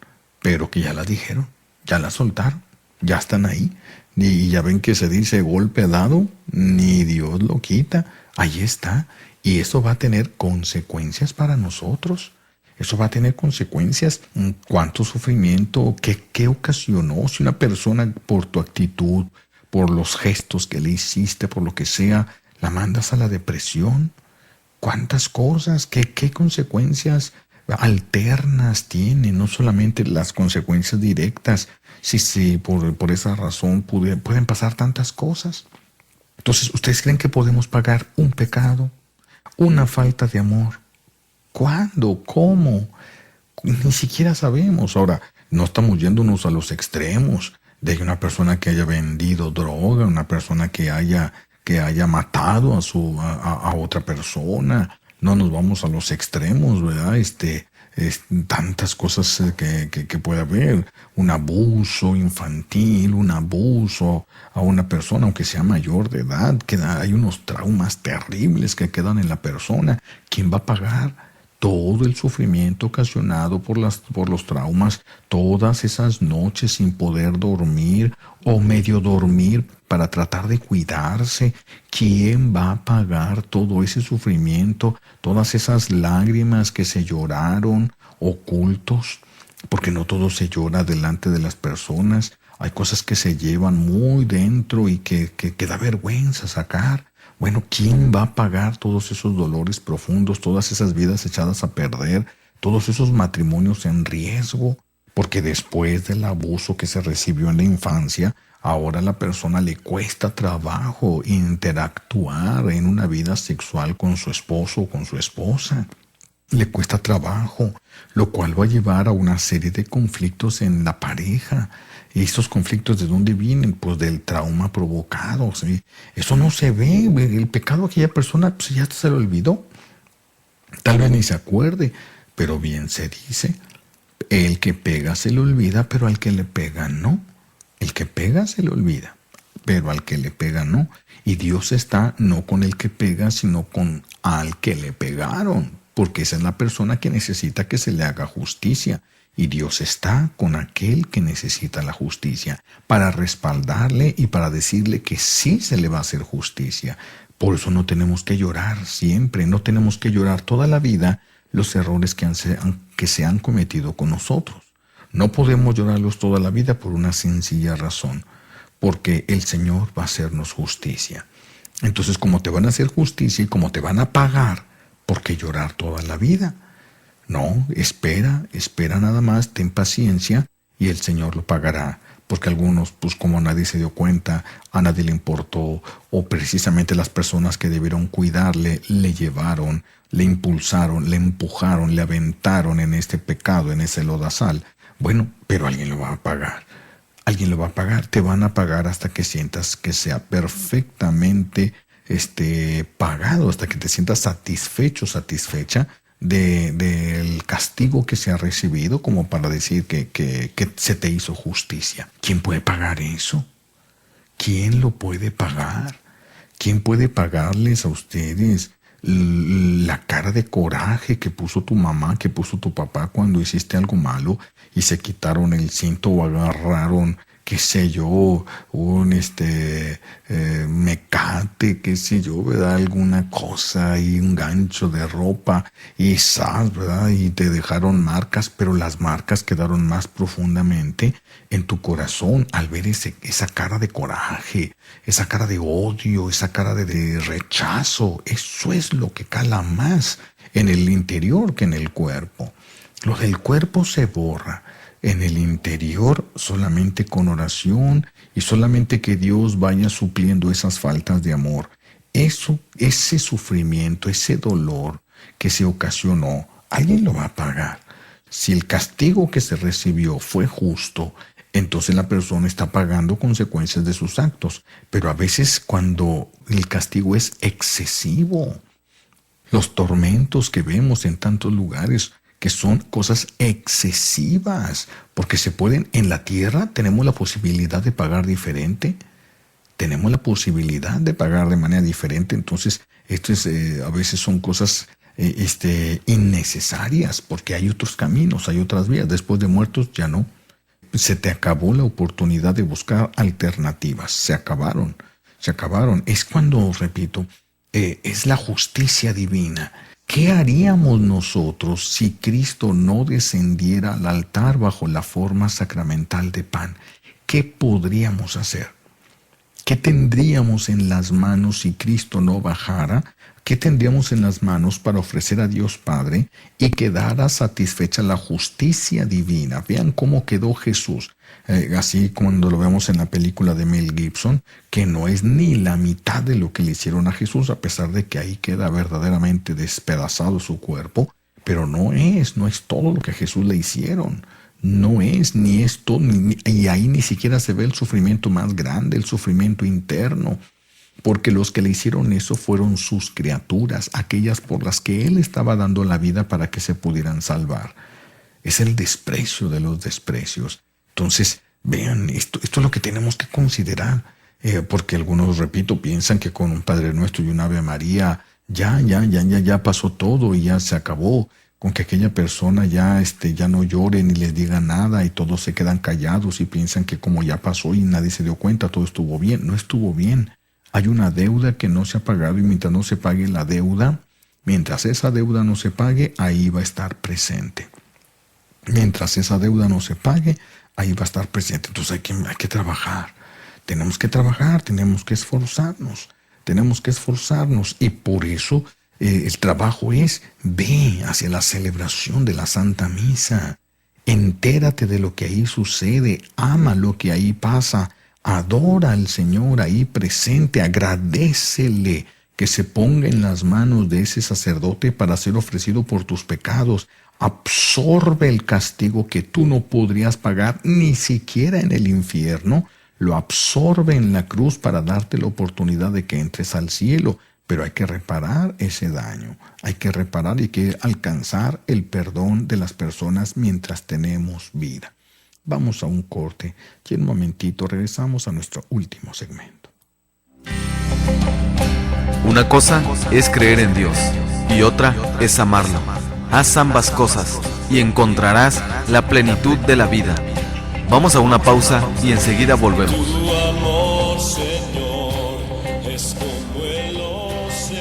pero que ya las dijeron, ya las soltaron, ya están ahí. Y ya ven que se dice golpe dado, ni Dios lo quita, ahí está. Y eso va a tener consecuencias para nosotros. Eso va a tener consecuencias. ¿Cuánto sufrimiento? ¿Qué ocasionó? Si una persona, por tu actitud, por los gestos que le hiciste, por lo que sea, la mandas a la depresión. ¿Cuántas cosas? ¿Qué consecuencias alternas tiene? No solamente las consecuencias directas. Sí, por esa razón pueden pasar tantas cosas. Entonces, ¿ustedes creen que podemos pagar un pecado? Una falta de amor. ¿Cuándo? ¿Cómo? Ni siquiera sabemos. Ahora, no estamos yéndonos a los extremos de una persona que haya vendido droga, una persona que haya matado a otra persona. No nos vamos a los extremos, ¿verdad? tantas cosas que puede haber. Un abuso infantil, un abuso a una persona, aunque sea mayor de edad, hay unos traumas terribles que quedan en la persona. ¿Quién va a pagar todo el sufrimiento ocasionado por los traumas, todas esas noches sin poder dormir o medio dormir para tratar de cuidarse? ¿Quién va a pagar todo ese sufrimiento, todas esas lágrimas que se lloraron ocultos? Porque no todo se llora delante de las personas. Hay cosas que se llevan muy dentro y que da vergüenza sacar. Bueno, ¿quién va a pagar todos esos dolores profundos, todas esas vidas echadas a perder, todos esos matrimonios en riesgo? Porque después del abuso que se recibió en la infancia, ahora a la persona le cuesta trabajo interactuar en una vida sexual con su esposo o con su esposa. Le cuesta trabajo, lo cual va a llevar a una serie de conflictos en la pareja. ¿Y estos conflictos de dónde vienen? Pues del trauma provocado, ¿sí? Eso no se ve. El pecado de aquella persona pues ya se lo olvidó. Tal vez ni se acuerde, pero bien se dice. El que pega se le olvida, pero al que le pega no. El que pega se le olvida, pero al que le pega no. Y Dios está no con el que pega, sino con al que le pegaron, porque esa es la persona que necesita que se le haga justicia. Y Dios está con aquel que necesita la justicia para respaldarle y para decirle que sí se le va a hacer justicia. Por eso no tenemos que llorar siempre, no tenemos que llorar toda la vida los errores que se han cometido con nosotros. No podemos llorarlos toda la vida por una sencilla razón, porque el Señor va a hacernos justicia. Entonces, como te van a hacer justicia y como te van a pagar, ¿por qué llorar toda la vida? No, espera nada más, ten paciencia y el Señor lo pagará. Porque algunos, pues como nadie se dio cuenta, a nadie le importó, o precisamente las personas que debieron cuidarle, le llevaron, le impulsaron, le empujaron, le aventaron en este pecado, en ese lodazal. Bueno, pero alguien lo va a pagar. Alguien lo va a pagar, te van a pagar hasta que sientas que sea perfectamente pagado, hasta que te sientas satisfecho, satisfecha del castigo que se ha recibido, como para decir que se te hizo justicia. ¿Quién puede pagar eso? ¿Quién lo puede pagar? ¿Quién puede pagarles a ustedes la cara de coraje que puso tu mamá, que puso tu papá cuando hiciste algo malo y se quitaron el cinto o agarraron, qué sé yo, un mecate, qué sé yo, ¿verdad? Alguna cosa y un gancho de ropa y ¿verdad? Y te dejaron marcas, pero las marcas quedaron más profundamente en tu corazón al ver esa cara de coraje, esa cara de odio, esa cara de rechazo. Eso es lo que cala más en el interior que en el cuerpo. Lo del cuerpo se borra. En el interior solamente con oración y solamente que Dios vaya supliendo esas faltas de amor. Ese sufrimiento, ese dolor que se ocasionó, alguien lo va a pagar. Si el castigo que se recibió fue justo, entonces la persona está pagando consecuencias de sus actos. Pero a veces cuando el castigo es excesivo, los tormentos que vemos en tantos lugares, que son cosas excesivas, porque se pueden, en la tierra tenemos la posibilidad de pagar diferente, tenemos la posibilidad de pagar de manera diferente, entonces a veces son cosas innecesarias, porque hay otros caminos, hay otras vías, después de muertos ya no, se te acabó la oportunidad de buscar alternativas, se acabaron, es cuando, repito, es la justicia divina. ¿Qué haríamos nosotros si Cristo no descendiera al altar bajo la forma sacramental de pan? ¿Qué podríamos hacer? ¿Qué tendríamos en las manos si Cristo no bajara? ¿Qué tendríamos en las manos para ofrecer a Dios Padre y quedara satisfecha la justicia divina? Vean cómo quedó Jesús. Así cuando lo vemos en la película de Mel Gibson, que no es ni la mitad de lo que le hicieron a Jesús, a pesar de que ahí queda verdaderamente despedazado su cuerpo, pero no es todo lo que a Jesús le hicieron. No es, ni esto, y ahí ni siquiera se ve el sufrimiento más grande, el sufrimiento interno. porque los que le hicieron eso fueron sus criaturas, aquellas por las que Él estaba dando la vida para que se pudieran salvar. Es el desprecio de los desprecios. Entonces, vean, esto es lo que tenemos que considerar, porque algunos, repito, piensan que con un Padre Nuestro y un Ave María ya pasó todo y ya se acabó, con que aquella persona ya no llore ni les diga nada y todos se quedan callados y piensan que como ya pasó y nadie se dio cuenta, todo estuvo bien. No estuvo bien. Hay una deuda que no se ha pagado y mientras no se pague la deuda, mientras esa deuda no se pague, ahí va a estar presente. Mientras esa deuda no se pague, ahí va a estar presente. Entonces hay que trabajar. Tenemos que trabajar, tenemos que esforzarnos. Y por eso el trabajo es: ve hacia la celebración de la Santa Misa. Entérate de lo que ahí sucede. Ama lo que ahí pasa. Adora al Señor ahí presente. Agradécele que se ponga en las manos de ese sacerdote para ser ofrecido por tus pecados. Absorbe el castigo que tú no podrías pagar ni siquiera en el infierno. Lo absorbe en la cruz para darte la oportunidad de que entres al cielo. Pero hay que reparar ese daño. Hay que reparar y hay que alcanzar el perdón de las personas mientras tenemos vida. Vamos a un corte y en un momentito regresamos a nuestro último segmento. Una cosa es creer en Dios y otra es amarlo. Haz ambas cosas y encontrarás la plenitud de la vida. Vamos a una pausa y enseguida volvemos. Tu amor, Señor, es como el océano.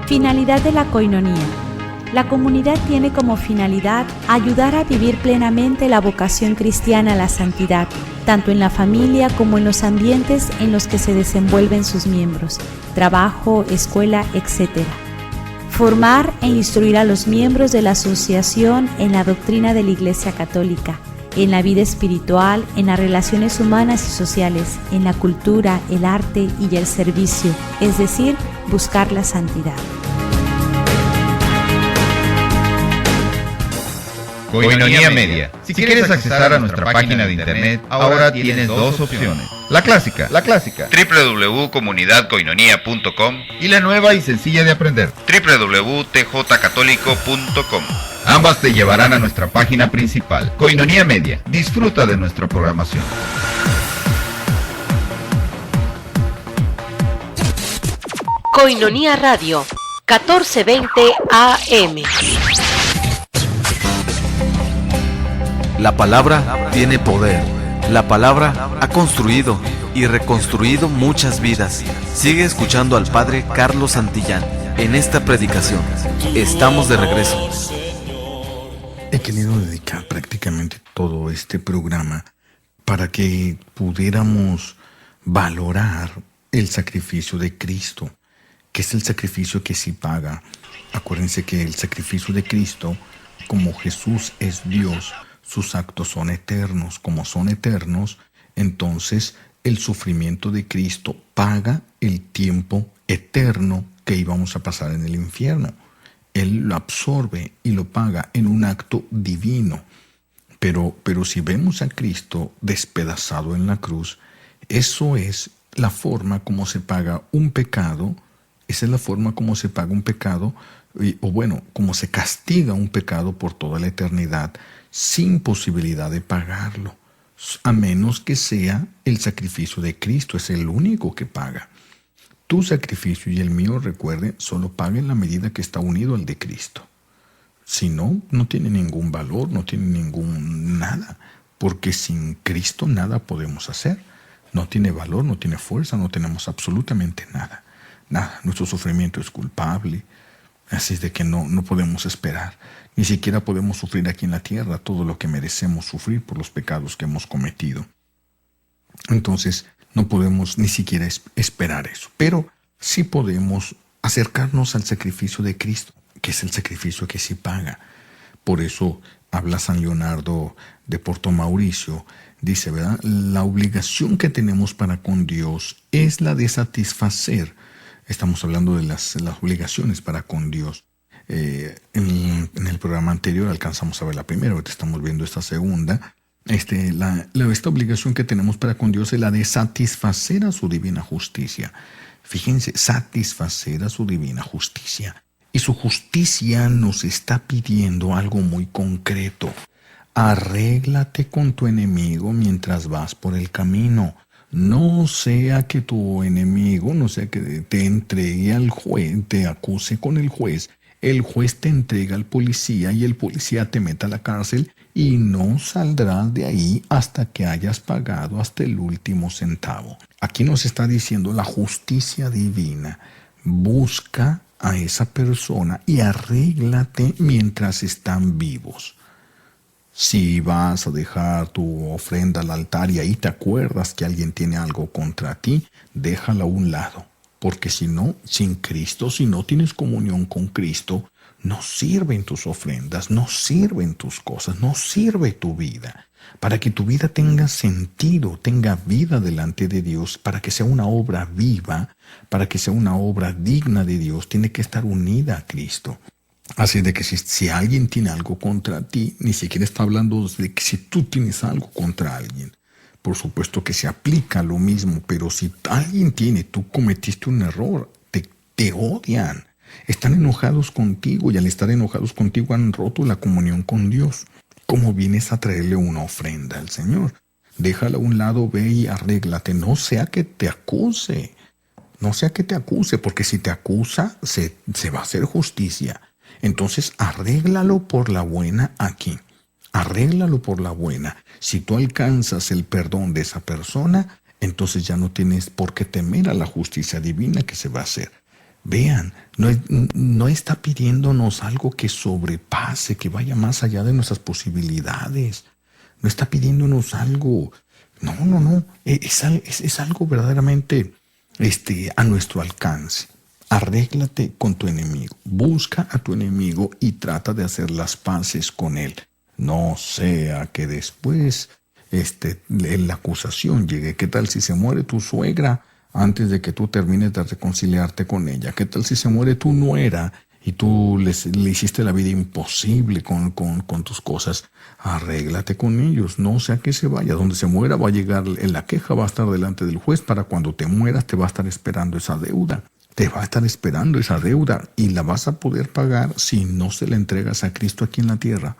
Finalidad de la coinonía. La comunidad tiene como finalidad ayudar a vivir plenamente la vocación cristiana a la santidad, tanto en la familia como en los ambientes en los que se desenvuelven sus miembros, trabajo, escuela, etc. Formar e instruir a los miembros de la asociación en la doctrina de la Iglesia Católica, en la vida espiritual, en las relaciones humanas y sociales, en la cultura, el arte y el servicio, es decir, buscar la santidad. Koinonia Media. Si quieres accesar a nuestra página de internet, ahora tienes dos opciones. La clásica, www.comunidadkoinonia.com, y la nueva y sencilla de aprender, www.tjcatólico.com. Ambas te llevarán a nuestra página principal, Koinonia Media. Disfruta de nuestra programación. Koinonia Radio, 1420 AM. La palabra tiene poder. La palabra ha construido y reconstruido muchas vidas. Sigue escuchando al Padre Carlos Santillán en esta predicación. Estamos de regreso. He querido dedicar prácticamente todo este programa para que pudiéramos valorar el sacrificio de Cristo, que es el sacrificio que sí paga. Acuérdense que el sacrificio de Cristo, como Jesús es Dios, sus actos son eternos. Como son eternos, entonces el sufrimiento de Cristo paga el tiempo eterno que íbamos a pasar en el infierno. Él lo absorbe y lo paga en un acto divino. Pero si vemos a Cristo despedazado en la cruz, eso es la forma como se paga un pecado. Esa es la forma como se paga un pecado, como se castiga un pecado por toda la eternidad, sin posibilidad de pagarlo, a menos que sea el sacrificio de Cristo. Es el único que paga. Tu sacrificio y el mío, recuerde, solo paga en la medida que está unido al de Cristo. Si no, no tiene ningún valor, no tiene ningún nada, porque sin Cristo nada podemos hacer. No tiene valor, no tiene fuerza, no tenemos absolutamente nada. Nada, nuestro sufrimiento es culpable, así es de que no podemos esperar. Ni siquiera podemos sufrir aquí en la tierra todo lo que merecemos sufrir por los pecados que hemos cometido. Entonces, no podemos ni siquiera esperar eso. Pero sí podemos acercarnos al sacrificio de Cristo, que es el sacrificio que sí paga. Por eso habla San Leonardo de Porto Mauricio. Dice, ¿verdad? La obligación que tenemos para con Dios es la de satisfacer. Estamos hablando de las obligaciones para con Dios. En el programa anterior alcanzamos a ver la primera, ahorita estamos viendo esta segunda. Esta obligación que tenemos para con Dios es la de satisfacer a su divina justicia. Fíjense, satisfacer a su divina justicia. Y su justicia nos está pidiendo algo muy concreto. Arréglate con tu enemigo mientras vas por el camino. No sea que tu enemigo, no sea que te entregue al juez, te acuse con el juez te entrega al policía y el policía te mete a la cárcel y no saldrás de ahí hasta que hayas pagado hasta el último centavo. Aquí nos está diciendo la justicia divina. Busca a esa persona y arréglate mientras están vivos. Si vas a dejar tu ofrenda al altar y ahí te acuerdas que alguien tiene algo contra ti, déjala a un lado. Porque si no, sin Cristo, si no tienes comunión con Cristo, no sirven tus ofrendas, no sirven tus cosas, no sirve tu vida. Para que tu vida tenga sentido, tenga vida delante de Dios, para que sea una obra viva, para que sea una obra digna de Dios, tiene que estar unida a Cristo. Así de que si alguien tiene algo contra ti, ni siquiera está hablando de que si tú tienes algo contra alguien. Por supuesto que se aplica lo mismo, pero si alguien tú cometiste un error, te odian, están enojados contigo y al estar enojados contigo han roto la comunión con Dios. ¿Cómo vienes a traerle una ofrenda al Señor? Déjala a un lado, ve y arréglate, no sea que te acuse, porque si te acusa se va a hacer justicia. Entonces arréglalo por la buena aquí. Arréglalo por la buena. Si tú alcanzas el perdón de esa persona, entonces ya no tienes por qué temer a la justicia divina que se va a hacer. Vean, no está pidiéndonos algo que sobrepase, que vaya más allá de nuestras posibilidades. No está pidiéndonos algo. No. Es algo verdaderamente a nuestro alcance. Arréglate con tu enemigo. Busca a tu enemigo y trata de hacer las paces con él. No sea que después la acusación llegue. ¿Qué tal si se muere tu suegra antes de que tú termines de reconciliarte con ella? ¿Qué tal si se muere tu nuera y tú le hiciste la vida imposible con tus cosas? Arréglate con ellos. No sea que se vaya. Donde se muera va a llegar la queja, va a estar delante del juez. Para cuando te mueras te va a estar esperando esa deuda. Te va a estar esperando esa deuda y la vas a poder pagar si no se la entregas a Cristo aquí en la tierra.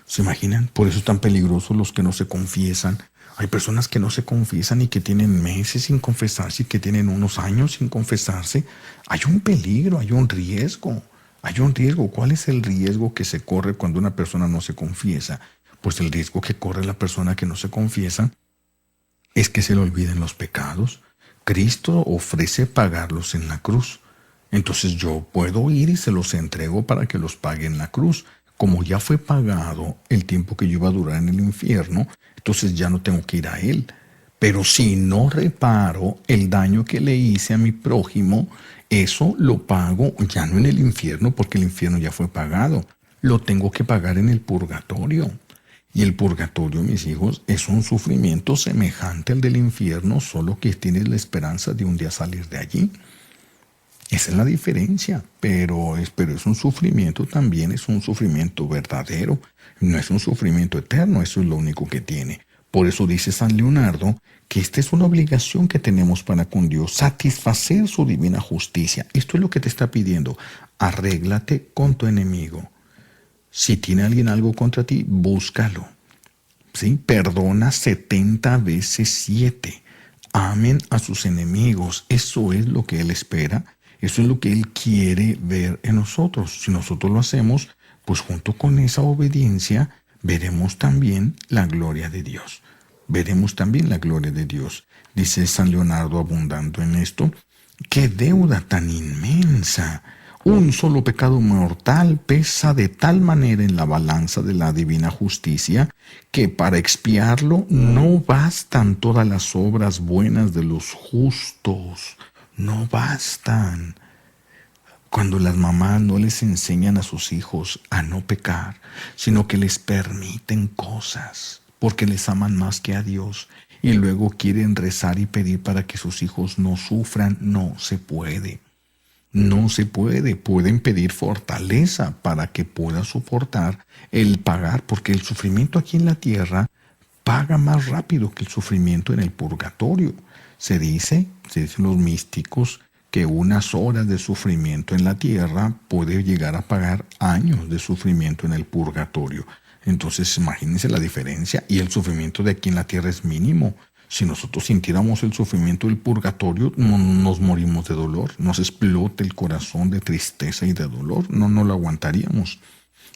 ¿Se imaginan? Por eso es tan peligroso los que no se confiesan. Hay personas que no se confiesan y que tienen meses sin confesarse y que tienen unos años sin confesarse. Hay un peligro, hay un riesgo. ¿Cuál es el riesgo que se corre cuando una persona no se confiesa? Pues el riesgo que corre la persona que no se confiesa es que se le olviden los pecados. Cristo ofrece pagarlos en la cruz. Entonces yo puedo ir y se los entrego para que los pague en la cruz. Como ya fue pagado el tiempo que yo iba a durar en el infierno, entonces ya no tengo que ir a Él. Pero si no reparo el daño que le hice a mi prójimo, eso lo pago ya no en el infierno, porque el infierno ya fue pagado. Lo tengo que pagar en el purgatorio. Y el purgatorio, mis hijos, es un sufrimiento semejante al del infierno, solo que tienes la esperanza de un día salir de allí. Esa es la diferencia, pero es un sufrimiento también, es un sufrimiento verdadero, no es un sufrimiento eterno, eso es lo único que tiene. Por eso dice San Leonardo que esta es una obligación que tenemos para con Dios, satisfacer su divina justicia. Esto es lo que te está pidiendo, arréglate con tu enemigo. Si tiene alguien algo contra ti, búscalo. ¿Sí? Perdona 70 veces 7. Amen a sus enemigos. Eso es lo que Él espera. Eso es lo que Él quiere ver en nosotros. Si nosotros lo hacemos, pues junto con esa obediencia, veremos también la gloria de Dios. Veremos también la gloria de Dios. Dice San Leonardo, abundando en esto, ¡qué deuda tan inmensa! Un solo pecado mortal pesa de tal manera en la balanza de la divina justicia que para expiarlo no bastan todas las obras buenas de los justos. No bastan. Cuando las mamás no les enseñan a sus hijos a no pecar, sino que les permiten cosas porque les aman más que a Dios y luego quieren rezar y pedir para que sus hijos no sufran, no se puede. No se puede. Pueden pedir fortaleza para que pueda soportar el pagar, porque el sufrimiento aquí en la tierra paga más rápido que el sufrimiento en el purgatorio. Se dicen los místicos, que unas horas de sufrimiento en la tierra puede llegar a pagar años de sufrimiento en el purgatorio. Entonces imagínense la diferencia, y el sufrimiento de aquí en la tierra es mínimo. Si nosotros sintiéramos el sufrimiento del purgatorio, nos morimos de dolor, nos explota el corazón de tristeza y de dolor, no lo aguantaríamos.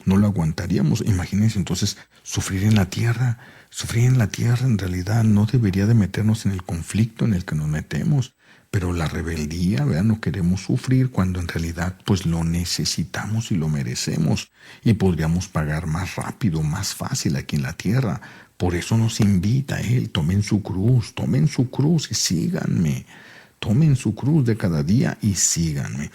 No lo aguantaríamos. Imagínense entonces sufrir en la tierra. Sufrir en la tierra en realidad no debería de meternos en el conflicto en el que nos metemos. Pero la rebeldía, ¿verdad? No queremos sufrir cuando en realidad pues lo necesitamos y lo merecemos. Y podríamos pagar más rápido, más fácil aquí en la tierra. Por eso nos invita Él: tomen su cruz y síganme. Tomen su cruz de cada día y síganme.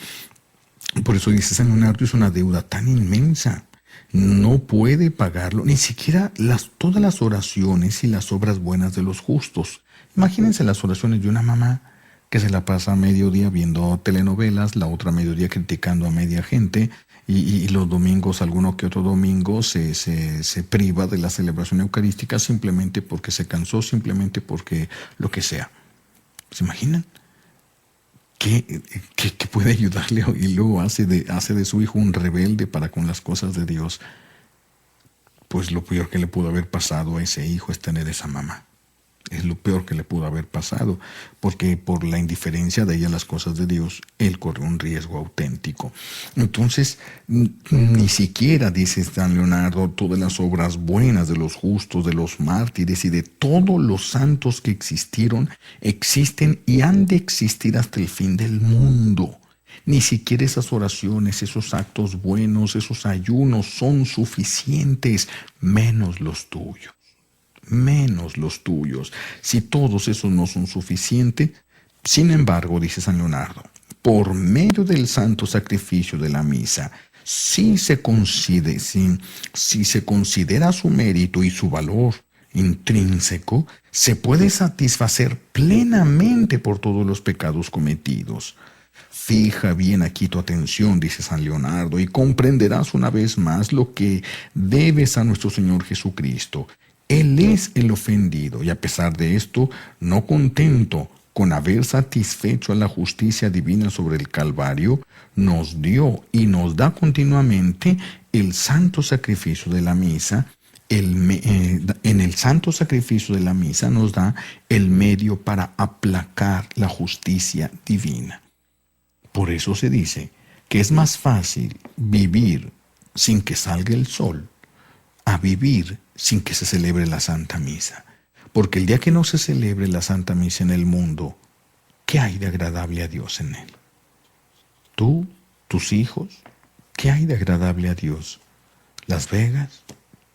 Por eso dice San Leonardo, es una deuda tan inmensa. No puede pagarlo, ni siquiera todas las oraciones y las obras buenas de los justos. Imagínense las oraciones de una mamá que se la pasa a mediodía viendo telenovelas, la otra a mediodía criticando a media gente, y los domingos, alguno que otro domingo, se priva de la celebración eucarística simplemente porque se cansó, simplemente porque lo que sea. ¿Se imaginan? ¿Qué puede ayudarle? Y luego hace de su hijo un rebelde para con las cosas de Dios. Pues lo peor que le pudo haber pasado a ese hijo es tener esa mamá. Es lo peor que le pudo haber pasado, porque por la indiferencia de ella a las cosas de Dios, él corrió un riesgo auténtico. Entonces, ni siquiera, dice San Leonardo, todas las obras buenas de los justos, de los mártires y de todos los santos que existieron, existen y han de existir hasta el fin del mundo. Ni siquiera esas oraciones, esos actos buenos, esos ayunos son suficientes, menos los tuyos. Menos los tuyos. Si todos esos no son suficientes, sin embargo, dice San Leonardo, por medio del santo sacrificio de la misa, si se considera su mérito y su valor intrínseco, se puede satisfacer plenamente por todos los pecados cometidos. Fija bien aquí tu atención, dice San Leonardo, y comprenderás una vez más lo que debes a nuestro Señor Jesucristo. Él es el ofendido, y a pesar de esto, no contento con haber satisfecho a la justicia divina sobre el Calvario, nos dio y nos da continuamente el santo sacrificio de la misa. En el santo sacrificio de la misa nos da el medio para aplacar la justicia divina. Por eso se dice que es más fácil vivir sin que salga el sol a vivir sin que se celebre la Santa Misa. Porque el día que no se celebre la Santa Misa en el mundo, ¿qué hay de agradable a Dios en él? ¿Tú, tus hijos? ¿Qué hay de agradable a Dios? ¿Las Vegas?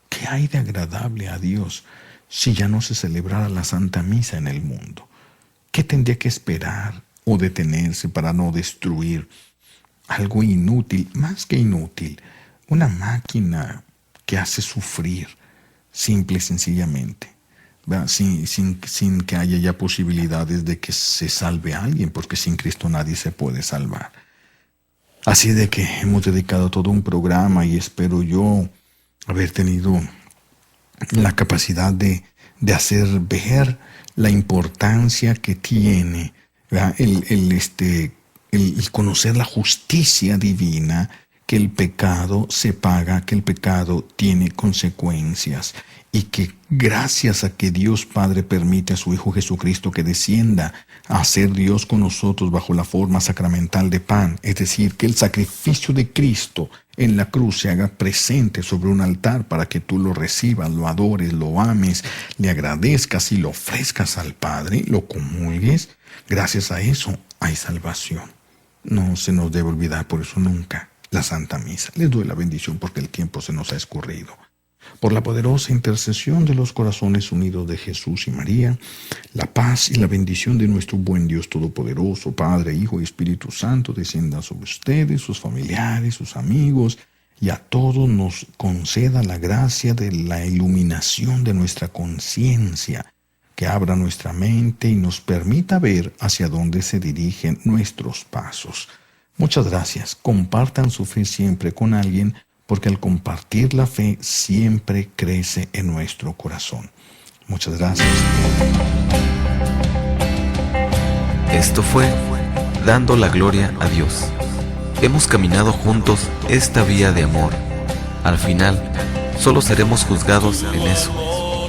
¿Qué hay de agradable a Dios si ya no se celebrara la Santa Misa en el mundo? ¿Qué tendría que esperar o detenerse para no destruir algo inútil, más que inútil, una máquina que hace sufrir, simple y sencillamente, sin que haya ya posibilidades de que se salve a alguien, porque sin Cristo nadie se puede salvar? Así de que hemos dedicado todo un programa, y espero yo haber tenido la capacidad de hacer ver la importancia que tiene el conocer la justicia divina, que el pecado se paga, que el pecado tiene consecuencias, y que gracias a que Dios Padre permite a su Hijo Jesucristo que descienda a ser Dios con nosotros bajo la forma sacramental de pan, es decir, que el sacrificio de Cristo en la cruz se haga presente sobre un altar para que tú lo recibas, lo adores, lo ames, le agradezcas y lo ofrezcas al Padre, lo comulgues. Gracias a eso hay salvación. No se nos debe olvidar por eso nunca la Santa Misa. Les doy la bendición porque el tiempo se nos ha escurrido. Por la poderosa intercesión de los corazones unidos de Jesús y María, la paz y la bendición de nuestro buen Dios Todopoderoso, Padre, Hijo y Espíritu Santo, desciendan sobre ustedes, sus familiares, sus amigos, y a todos nos conceda la gracia de la iluminación de nuestra conciencia, que abra nuestra mente y nos permita ver hacia dónde se dirigen nuestros pasos. Muchas gracias. Compartan su fe siempre con alguien, porque al compartir la fe siempre crece en nuestro corazón. Muchas gracias. Esto fue Dando la Gloria a Dios. Hemos caminado juntos esta vía de amor. Al final, solo seremos juzgados en eso,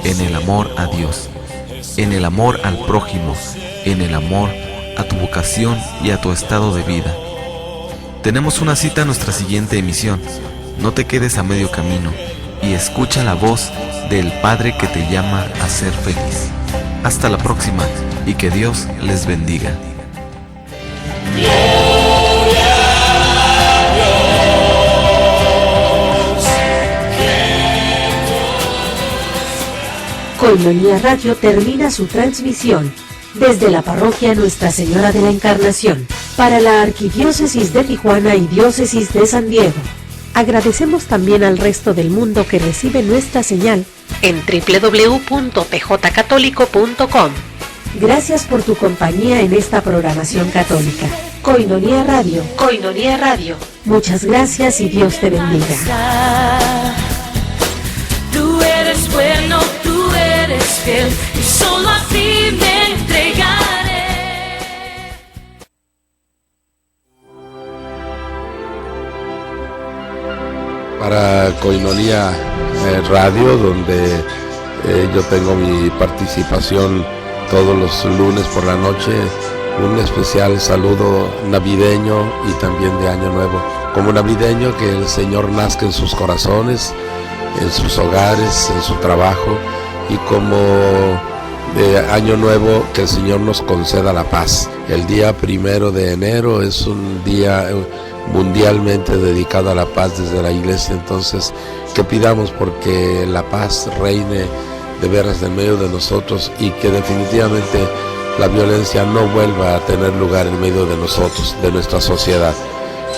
en el amor a Dios, en el amor al prójimo, en el amor a tu vocación y a tu estado de vida. Tenemos una cita en nuestra siguiente emisión. No te quedes a medio camino y escucha la voz del Padre que te llama a ser feliz. Hasta la próxima y que Dios les bendiga. Koinonia Radio termina su transmisión desde la parroquia Nuestra Señora de la Encarnación para la Arquidiócesis de Tijuana y Diócesis de San Diego. Agradecemos también al resto del mundo que recibe nuestra señal en www.pjcatólico.com. Gracias por tu compañía en esta programación católica. Koinonia Radio. Koinonia Radio. Muchas gracias y Dios te bendiga. Tú eres bueno, tú eres fiel, y solo a ti me entregaré. Para Koinonia Radio, donde yo tengo mi participación todos los lunes por la noche, un especial saludo navideño y también de Año Nuevo. Como navideño, que el Señor nazca en sus corazones, en sus hogares, en su trabajo, y como de Año Nuevo, que el Señor nos conceda la paz. El día 1 de enero es un día mundialmente dedicado a la paz desde la Iglesia, entonces que pidamos porque la paz reine de veras en medio de nosotros y que definitivamente la violencia no vuelva a tener lugar en medio de nosotros, de nuestra sociedad.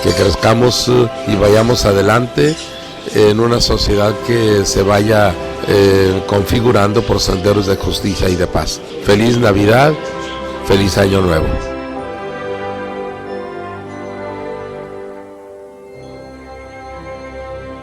Que crezcamos y vayamos adelante en una sociedad que se vaya configurando por senderos de justicia y de paz. Feliz Navidad, feliz Año Nuevo.